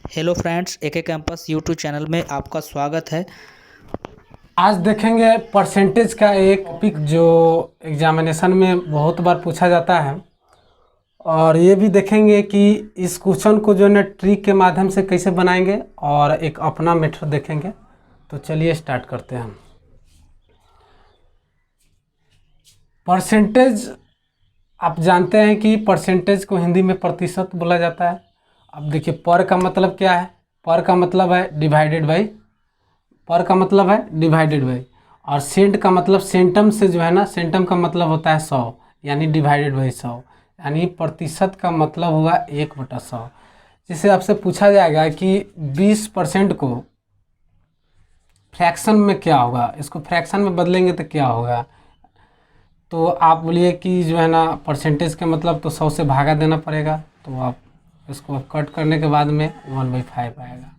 Hello friends, एके campus YouTube channel में आपका स्वागत है। आज देखेंगे परसेंटेज का एक टॉपिक जो एग्जामिनेशन में बहुत बार पूछा जाता है। और ये भी देखेंगे कि इस क्वेश्चन को जो है ना ट्रिक के माध्यम से कैसे बनाएंगे और एक अपना मेथड देखेंगे। तो चलिए स्टार्ट करते हैं। परसेंटेज, आप जानते हैं कि परसेंटेज को हिंदी में प्रतिशत बोला जाता है। अब देखिए, पर का मतलब क्या है? पर का मतलब है डिवाइडेड बाई। पर का मतलब है डिवाइडेड बाई। और सेंट का मतलब सेंटम से जो है ना, सेंटम का मतलब होता है 100, यानी डिवाइडेड बाई 100, यानी प्रतिशत का मतलब हुआ 1/100। जिसे आपसे पूछा जाएगा कि 20% को फ्रैक्शन में क्या होगा, इसको फ्रैक्शन में बदलेंगे तो क्या होगा। तो आप बोलिए कि जो है ना परसेंटेज का मतलब तो 100 से भागा देना पड़ेगा। तो आप इसको कट करने के बाद में 1/5 आएगा।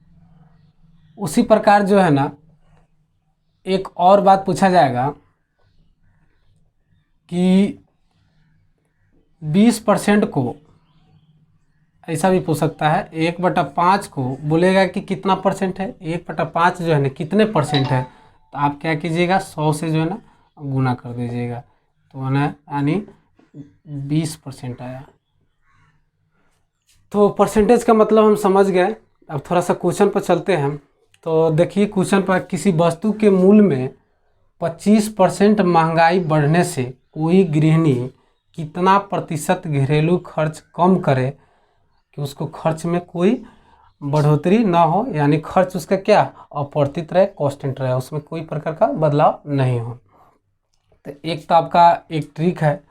उसी प्रकार जो है ना एक और बात पूछा जाएगा कि 20% को ऐसा भी पूछ सकता है, 1/5 को बोलेगा कि कितना परसेंट है। 1/5 जो है ना कितने परसेंट है, तो आप क्या कीजिएगा, 100 से जो है ना गुना कर दीजिएगा। तो है ना, यानी 20% आया। तो परसेंटेज का मतलब हम समझ गए। अब थोड़ा सा क्वेश्चन पर चलते हैं। तो देखिए क्वेश्चन पर, किसी वस्तु के मूल्य में 25% महंगाई बढ़ने से कोई गृहिणी कितना प्रतिशत घरेलू खर्च कम करे कि उसको खर्च में कोई बढ़ोतरी ना हो, यानी खर्च उसका क्या अपरिवर्तित रहे, कांस्टेंट रहे, उसमें कोई प्रकार का बदलाव नहीं हो। तो एक तो आपका एक ट्रिक है,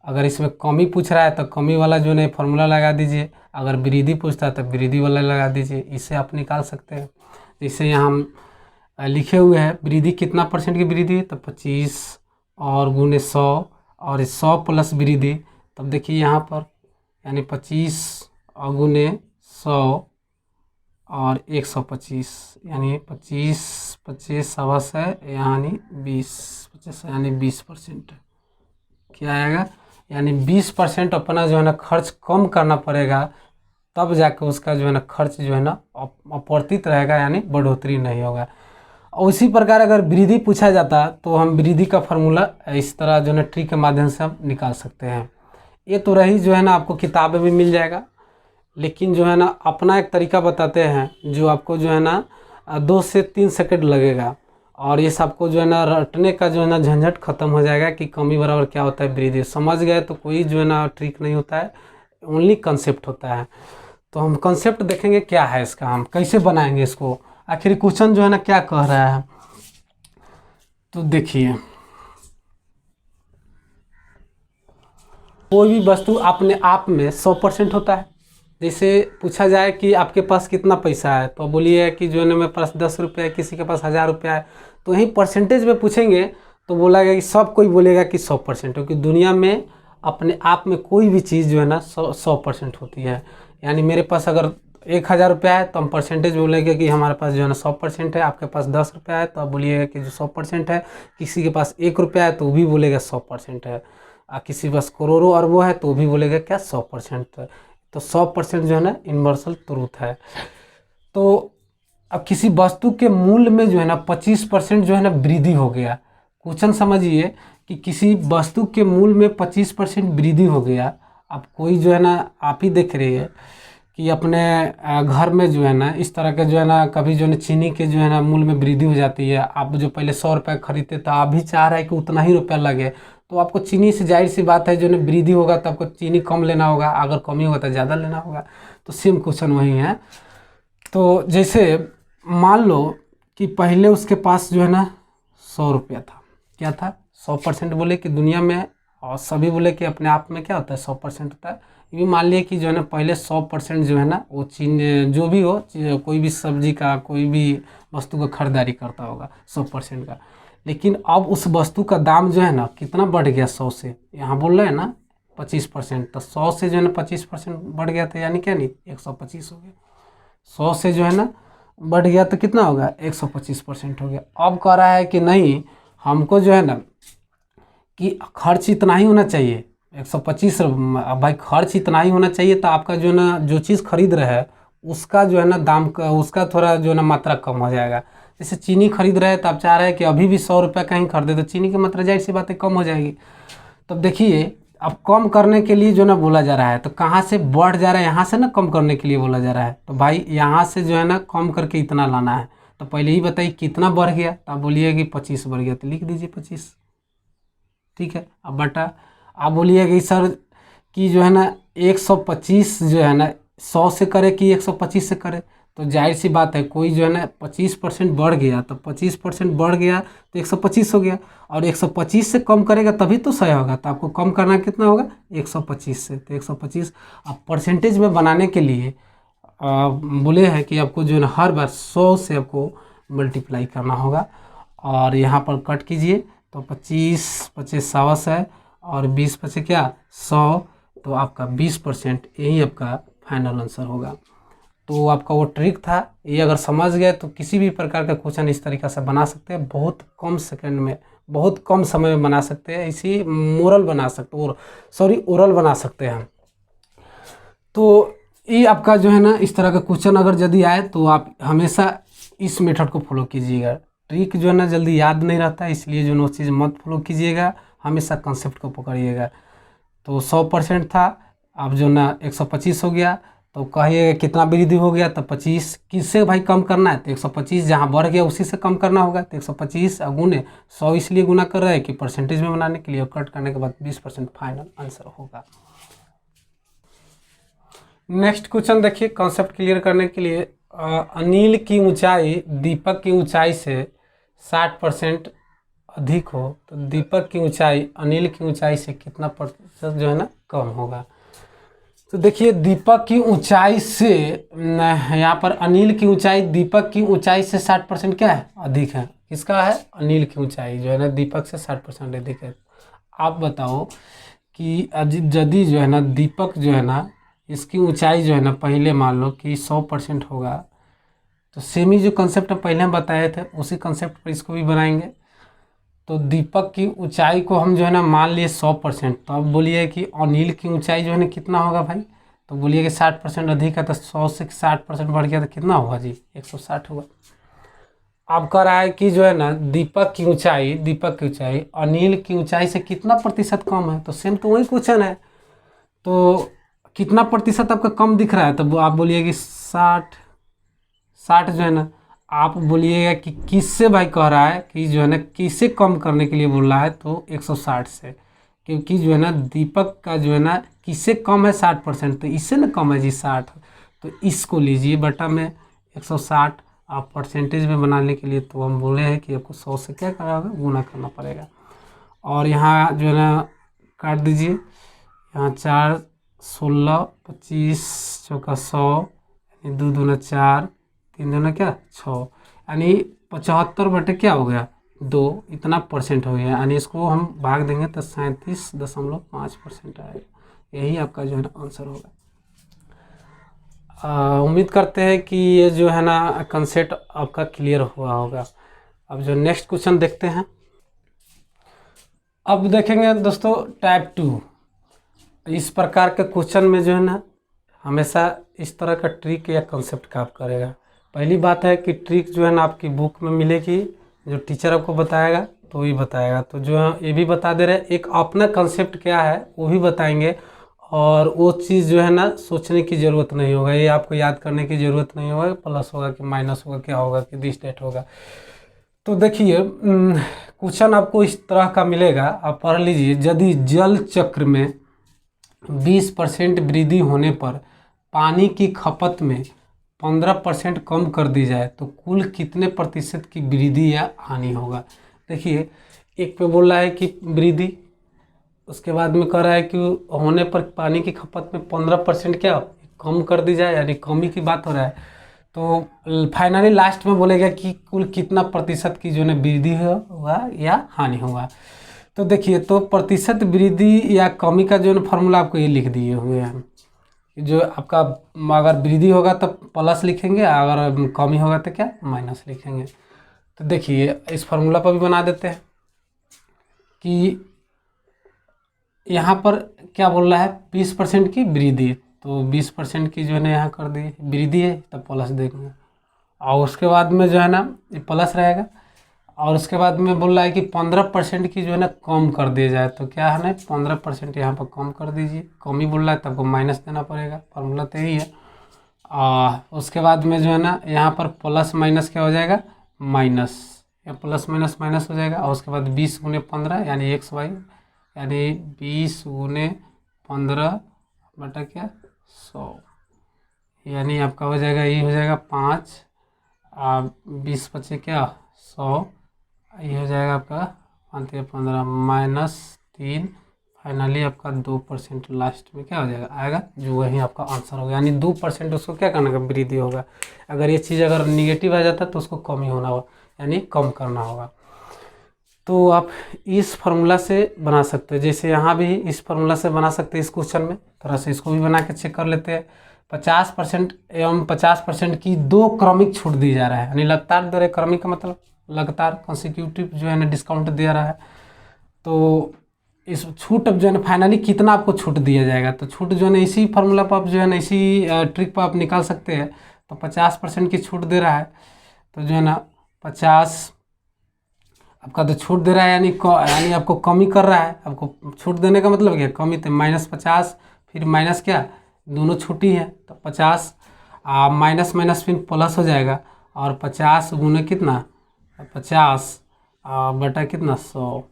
अगर इसमें कमी पूछ रहा है तो कमी वाला जो है फॉर्मूला लगा दीजिए। अगर वृद्धि पूछता है तो वृद्धि वाला लगा दीजिए, इससे आप निकाल सकते हैं। जैसे यहाँ हम लिखे हुए हैं वृद्धि कितना परसेंट की वृद्धि है, तो 25 और गुने 100 और 100 प्लस वृद्धि। तब देखिए यहाँ पर यानी 25 और गुने 100 और 125, यानी 25 25 सवस है, यानी 20 यानी 20% क्या आएगा, यानी 20% अपना जो है ना खर्च कम करना पड़ेगा। तब जाकर उसका जो है ना खर्च जो है ना अपरिवर्तित रहेगा, यानी बढ़ोतरी नहीं होगा। और उसी प्रकार अगर वृद्धि पूछा जाता तो हम वृद्धि का फार्मूला इस तरह जो है ना ट्रिक के माध्यम से हम निकाल सकते हैं। ये तो रही जो है ना, आपको किताबें भी मिल जाएगा, लेकिन जो है ना अपना एक तरीका बताते हैं जो आपको जो है ना 2 से 3 सेकंड लगेगा। और ये सबको जो है ना रटने का जो है ना झंझट खत्म हो जाएगा कि कमी बराबर क्या होता है वृद्धि। समझ गए तो कोई जो है ना ट्रिक नहीं होता है, ओनली कंसेप्ट होता है। तो हम कंसेप्ट देखेंगे क्या है इसका, हम कैसे बनाएंगे इसको, आखिर क्वेश्चन जो है ना क्या कह रहा है। तो देखिए, कोई भी वस्तु अपने आप में 100% होता है। जैसे पूछा जाए कि आपके पास कितना पैसा है, तो बोलिए कि जो है ना मेरे पास 10 रुपये है, किसी के पास 1000 रुपया है। तो यही परसेंटेज में पूछेंगे तो बोला गया कि सब कोई बोलेगा कि 100%, क्योंकि दुनिया में अपने आप में कोई भी चीज़ जो है ना 100% होती है। यानी मेरे पास अगर 1000 रुपया है तो हम परसेंटेज बोलेंगे कि हमारे पास जो है ना 100% है। आपके पास 10 रुपया है तो आप बोलिएगा कि जो 100% है। किसी के पास 1 रुपया है तो वो भी बोलेगा 100% है। किसी के पास करोड़ों अरबों है तो वो भी बोलेगा क्या 100% है। तो 100% जो है ना यूनिवर्सल ट्रूथ है। तो अब किसी वस्तु के मूल्य में जो है ना 25% जो है ना वृद्धि हो गया। क्वेश्चन समझिए कि किसी वस्तु के मूल्य में 25% वृद्धि हो गया। अब कोई जो है ना, आप ही देख रहे हैं कि अपने घर में जो है ना इस तरह के जो है ना कभी जो है ना चीनी के जो है ना मूल्य में वृद्धि हो जाती है। आप जो पहले 100 रुपये खरीदते तो आप भी चाह रहे हैं कि उतना ही रुपया लगे, तो आपको चीनी से जाहिर सी बात है जो है ना वृद्धि होगा तो आपको चीनी कम लेना होगा, अगर कमी होगा तो ज़्यादा लेना होगा। तो सेम क्वेश्चन वही है। तो जैसे मान लो कि पहले उसके पास जो है ना 100 रुपया था, क्या था 100% बोले कि दुनिया में, और सभी बोले कि अपने आप में क्या होता है 100% होता है। ये भी मान लिए कि जो है ना पहले 100% जो है ना वो चीन जो भी हो, कोई भी सब्जी का कोई भी वस्तु का खरीदारी करता होगा 100% का। लेकिन अब उस वस्तु का दाम जो है ना कितना बढ़ गया, 100 से, यहाँ बोल रहे हैं ना 25%, तो 100 से जो है ना 25% बढ़ गया था, यानी क्या नहीं 125 हो गया। 100 से जो है ना बढ़ गया तो कितना होगा 125% हो गया। अब कह रहा है कि नहीं, हमको जो है ना कि खर्च इतना ही होना चाहिए 125। भाई खर्च इतना ही होना चाहिए, तो आपका जो है ना जो चीज़ खरीद रहे हैं उसका जो है ना दाम का, उसका थोड़ा जो है ना मात्रा कम हो जाएगा। जैसे चीनी खरीद रहे हैं तो आप चाह रहे हैं कि अभी भी 100 रुपये का ही खरीदे, तो चीनी की मात्रा जाहिर सी बात है कम हो जाएगी। तब देखिए अब कम करने के लिए जो ना बोला जा रहा है, तो कहाँ से बढ़ जा रहा है, यहाँ से ना कम करने के लिए बोला जा रहा है। तो भाई यहाँ से जो है ना कम करके इतना लाना है। तो पहले ही बताइए कितना बढ़ गया, तो आप बोलिए कि 25 बढ़ गया, तो लिख दीजिए 25। ठीक है, अब बटा आप बोलिए कि सर कि जो है ना 125 जो है ना 100 से करे कि 125 से करे, तो जाहिर सी बात है कोई जो है ना 25% बढ़ गया, तो 25% बढ़ गया तो 125 हो गया, और 125 से कम करेगा तभी तो 100 होगा। तो आपको कम करना कितना होगा 125 से, तो 125 आप परसेंटेज में बनाने के लिए बोले हैं कि आपको जो है ना हर बार 100 से आपको मल्टीप्लाई करना होगा। और यहाँ पर कट कीजिए तो 25 25 100 है, और 20 बचे क्या 100, तो आपका 20% यही आपका फाइनल आंसर होगा। तो आपका वो ट्रिक था, ये अगर समझ गए तो किसी भी प्रकार का क्वेश्चन इस तरीक़ा से बना सकते हैं, बहुत कम सेकंड में, बहुत कम समय में बना सकते हैं। इसी मोरल बना सकते और ओरल बना सकते हैं। तो ये आपका जो है ना इस तरह का क्वेश्चन अगर यदि आए तो आप हमेशा इस मेथड को फॉलो कीजिएगा। ट्रिक जो है ना जल्दी याद नहीं रहता है, इसलिए जो है वो चीज़ मत फॉलो कीजिएगा, हमेशा कंसेप्ट को पकड़िएगा। तो 100% था, अब जो ना 125 हो गया, तो कहिएगा कितना वृद्धि हो गया, तो 25 किससे भाई कम करना है, तो 125 जहाँ बढ़ गया उसी से कम करना होगा। तो 125 गुने 100 इसलिए गुना कर रहे हैं कि परसेंटेज में बनाने के लिए, और कट करने के बाद 20% फाइनल आंसर होगा। नेक्स्ट क्वेश्चन देखिए, कॉन्सेप्ट क्लियर करने के लिए, अनिल की ऊंचाई दीपक की ऊंचाई से 60% अधिक हो, तो दीपक की ऊंचाई अनिल की ऊंचाई से कितना प्रतिशत जो है ना कम होगा। तो देखिए दीपक की ऊंचाई से यहाँ पर अनिल की ऊंचाई दीपक की ऊंचाई से 60% क्या है अधिक है, किसका है, अनिल की ऊंचाई जो है ना दीपक से 60% अधिक है। आप बताओ कि यदि जो है ना दीपक जो है ना इसकी ऊंचाई जो है ना पहले मान लो कि 100% होगा, तो सेम ही जो कंसेप्ट पहले हम बताए थे उसी कंसेप्ट पर इसको भी बनाएंगे। तो दीपक की ऊंचाई को हम जो है ना मान लिए 100%, तो अब बोलिए कि अनिल की ऊंचाई जो है ना कितना होगा भाई, तो बोलिए कि 60% अधिक है, तो 100 से 60% बढ़ गया तो कितना होगा जी 160 होगा। अब कह रहा है कि जो है ना दीपक की ऊंचाई अनिल की ऊंचाई से कितना प्रतिशत कम है, तो सेम तो वही क्वेश्चन है। तो कितना प्रतिशत आपका कम दिख रहा है, तो आप बोलिए कि 60 जो है ना, आप बोलिएगा कि किससे भाई कह रहा है कि जो है ना किसे कम करने के लिए बोल रहा है, तो 160 से, क्योंकि जो है ना दीपक का जो है ना किससे कम है 60%, तो इससे ना कम है जी 60, तो इसको लीजिए बटा में 160। आप परसेंटेज में बनाने के लिए तो हम बोले हैं कि आपको 100 से क्या करना होगा गुना करना पड़ेगा। और यहाँ जो है ना काट दीजिए, यहाँ 4 16 25 चौका 100, यानी 2 दूना 4 3 दूना क्या 6, यानी 75 बटे क्या हो गया 2, इतना परसेंट हो गया, यानी इसको हम भाग देंगे तो 37.5% आएगा। यही आपका जो है ना आंसर होगा। उम्मीद करते हैं कि ये जो है ना कंसेप्ट आपका क्लियर हुआ होगा। अब जो नेक्स्ट क्वेश्चन देखते हैं, अब देखेंगे दोस्तों टाइप 2। इस प्रकार के क्वेश्चन में जो है ना हमेशा इस तरह का ट्रिक या कंसेप्ट का आप करेगा। पहली बात है कि ट्रिक जो है ना आपकी बुक में मिलेगी, जो टीचर आपको बताएगा तो वही बताएगा। तो जो है ये भी बता दे रहे हैं, एक अपना कंसेप्ट क्या है वो भी बताएंगे, और वो चीज़ जो है ना सोचने की ज़रूरत नहीं होगा, ये आपको याद करने की ज़रूरत नहीं होगा, प्लस होगा कि माइनस होगा, क्या होगा कि दिस डेट होगा। तो देखिए क्वेश्चन आपको इस तरह का मिलेगा, आप पढ़ लीजिए। यदि जल चक्र में 20% वृद्धि होने पर पानी की खपत में 15% कम कर दी जाए तो कुल कितने प्रतिशत की वृद्धि या हानि होगा। देखिए एक पे बोल रहा है कि वृद्धि, उसके बाद में कह रहा है कि होने पर पानी की खपत में 15% क्या कम कर दी जाए, यानी कमी की बात हो रहा है। तो फाइनली लास्ट में बोलेगा कि कुल कितना प्रतिशत की जो है वृद्धि होगा या हानि होगा। तो देखिए तो प्रतिशत वृद्धि या कमी का जो है फार्मूला आपको ये लिख दिए हुए हैं। जो आपका अगर वृद्धि होगा तो प्लस लिखेंगे, अगर कमी होगा तो क्या माइनस लिखेंगे। तो देखिए इस फार्मूला पर भी बना देते हैं कि यहाँ पर क्या बोल रहा है 20% की वृद्धि, तो 20% की जो है ना यहाँ कर दी वृद्धि है, तब प्लस देंगे। और उसके बाद में जो है ना ये प्लस रहेगा। और उसके बाद में बोल रहा है कि 15% की जो है ना कम कर दिया जाए, तो क्या है ना 15% यहाँ पर कम कर दीजिए। कम ही बोल रहा है तब आपको माइनस देना पड़ेगा, फार्मूला तो यही है। उसके बाद में जो है ना यहाँ पर प्लस माइनस क्या हो जाएगा, माइनस, या प्लस माइनस माइनस हो जाएगा। और उसके बाद 20 गुने 15 यानी XY, यानी 20 गुने 15 बटा क्या 100, यानी आपका हो जाएगा, ये हो जाएगा 5, 20 बचे क्या 100, ये हो जाएगा आपका 15 माइनस 3, फाइनली आपका 2% लास्ट में क्या हो जाएगा आएगा, जो वही आपका आंसर होगा। यानी 2% उसको क्या करना होगा, वृद्धि होगा। अगर ये चीज़ अगर निगेटिव आ जाता तो उसको कम ही होना होगा, यानी कम करना होगा। तो आप इस फार्मूला से बना सकते हो, जैसे यहाँ भी इस फार्मूला से बना सकते हैं। इस क्वेश्चन में थोड़ा सा इसको भी बना के चेक कर लेते हैं। 50% एवं 50% की दो क्रमिक छूट दी जा रहा है, यानी लगातार दर, क्रमिक का मतलब लगातार कंसेक्यूटिव जो है ना डिस्काउंट दे रहा है। तो इस छूट अब जो है ना फाइनली कितना आपको छूट दिया जाएगा, तो छूट जो है ना इसी फार्मूला पर आप जो है ना इसी ट्रिक पर आप निकाल सकते हैं। तो 50% की छूट दे रहा है, तो जो है ना 50 आपका तो छूट दे रहा है, यानी आपको कमी कर रहा है। आपको छूट देने का मतलब क्या, कमी, तो -50 फिर माइनस क्या, दोनों छूटी है तो 50 माइनस माइनस फिर प्लस हो जाएगा। और 50 गुने कितना 50 बटा कितना 100,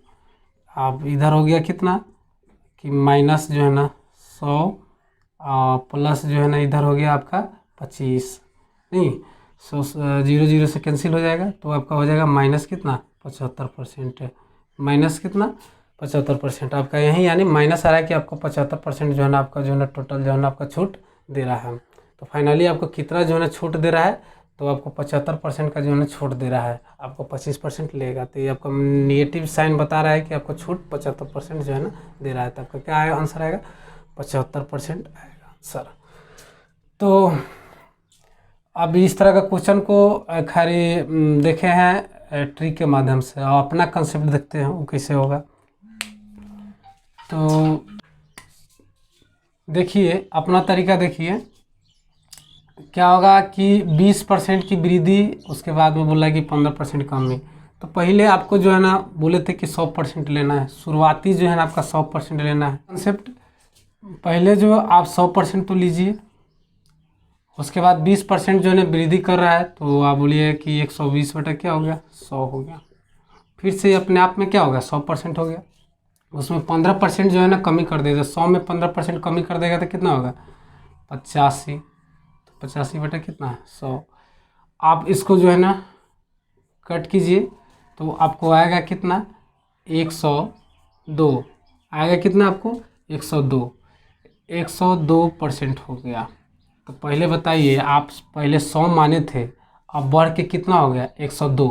अब इधर हो गया कितना कि माइनस जो है ना 100 प्लस जो है ना इधर हो गया आपका 25, नहीं 100 0 0 से कैंसिल हो जाएगा, तो आपका हो जाएगा माइनस कितना 75%, माइनस कितना 75% आपका यही, यानी माइनस आ रहा है कि आपको 75% जो है ना आपका जो है ना टोटल जो है ना आपका छूट दे रहा है। तो फाइनली आपको कितना जो है ना छूट दे रहा है, तो आपको 75% का जो है ना छूट दे रहा है, आपको 25% लेगा। तो ये आपका निगेटिव साइन बता रहा है कि आपको छूट 75% जो है ना दे रहा है, तो आपका क्या आएगा आंसर आएगा 75% आएगा आंसर। तो अब इस तरह का क्वेश्चन को खाली देखे हैं ट्रिक के माध्यम से, और अपना कंसेप्ट देखते हैं वो कैसे होगा। तो देखिए अपना तरीका देखिए क्या होगा कि 20% की वृद्धि, उसके बाद में बोला कि 15% कमी। तो पहले आपको जो है ना बोले थे कि 100% लेना है, शुरुआती जो है ना आपका 100% लेना है कंसेप्ट। पहले जो आप 100% तो लीजिए, उसके बाद 20% जो है वृद्धि कर रहा है, तो आप बोलिए कि 120 बटा क्या हो गया 100 हो गया, फिर से अपने आप में क्या होगा 100% हो गया। उसमें 15% जो है ना कमी कर देगा, 100 में 15% कमी कर देगा तो कितना होगा 85, तो 85 बटा कितना है 100। आप इसको जो है ना कट कीजिए, तो आपको आएगा कितना 102 आएगा, कितना आपको 102, 102% हो गया। तो पहले बताइए, आप पहले 100 माने थे, अब बढ़ के कितना हो गया 102,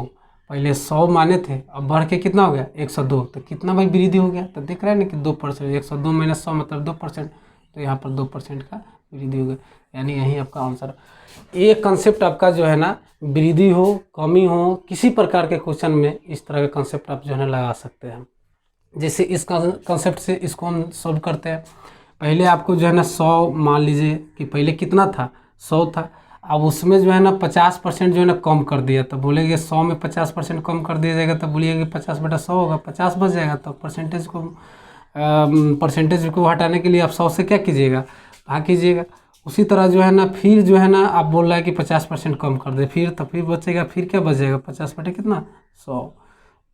पहले 100 माने थे अब बढ़ के कितना हो गया 102, तो कितना भाई वृद्धि हो गया, तो देख रहे हैं ना कि 2%, 102 माइनस 100 मतलब 2%, तो यहाँ पर 2% का वृद्धि हो गया, यानी यही आपका आंसर। ये कंसेप्ट आपका जो है ना वृद्धि हो कमी हो किसी प्रकार के क्वेश्चन में इस तरह का कंसेप्ट आप जो है ना लगा सकते हैं। जैसे इस कंसेप्ट से इसको हम सॉल्व करते हैं। पहले आपको जो है ना 100 मान लीजिए कि पहले कितना था 100 था, अब उसमें जो है ना 50% जो है ना कम कर दिया, तो बोलेंगे 100 में 50% कम कर दिया जाएगा, तो बोलिएगा 50 बटा 100 होगा, 50 बच जाएगा। तो परसेंटेज को हटाने के लिए आप 100 से क्या कीजिएगा भाग कीजिएगा। उसी तरह जो है ना फिर जो है ना आप बोल रहा है कि 50% कम कर दे, फिर तो फिर बचेगा, फिर क्या बच जाएगा 50 बटे कितना 100,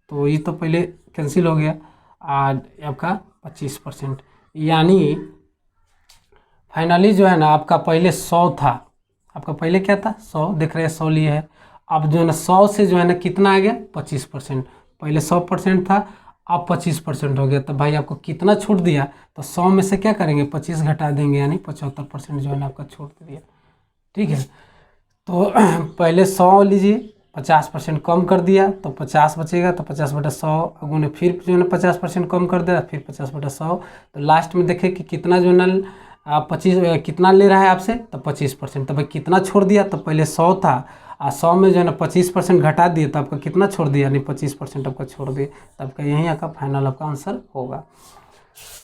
तो ये तो पहले कैंसिल हो गया। आज आपका 25%, यानी फाइनली जो है ना आपका पहले 100 था, आपका पहले क्या था 100, देख रहे हैं 100 लिए है। अब जो है ना 100 से जो है ना कितना आ गया 25%, पहले 100% था अब 25% हो गया, तो भाई आपको कितना छूट दिया, तो 100 में से क्या करेंगे 25 घटा देंगे, यानी 75% जो है ना आपका छूट दिया। ठीक है, तो पहले 100 लीजिए, 50% कम कर दिया तो 50 बचेगा, तो 50 बटा 100 अगुने फिर जो है ना 50% कम कर दिया, फिर 50 बटा 100, तो लास्ट में देखें कि कितना जो है ना 25 कितना ले रहा है आपसे, तो 25%। तो भाई कितना छोड़ दिया, तो पहले 100 था और 100 में जो है ना 25% घटा दिए, तो आपका कितना छोड़ दिया, यानी 25% आपका छोड़ दिए, तो आपका यही आपका फाइनल आपका आंसर होगा।